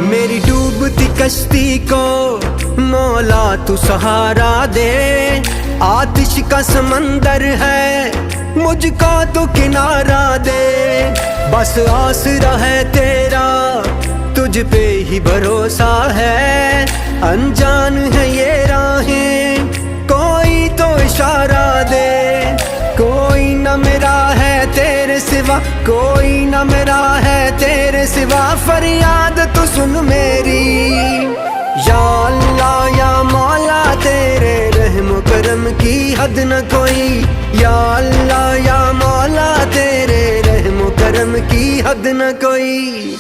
मेरी डूबती कश्ती को मौला तू सहारा दे। आतिश का समंदर है मुझको तो किनारा दे। बस आसरा है तेरा तुझ पे ही भरोसा है। अनजान है ये राहें कोई तो इशारा दे। कोई न मेरा है तेरे सिवा, कोई न मेरा है तेरे सिवा। फरियाद तू सुन मेरी या अल्लाह या मौला, तेरे रहम करम की हद न कोई। या अल्लाह या मौला, तेरे रहम करम की हद न कोई।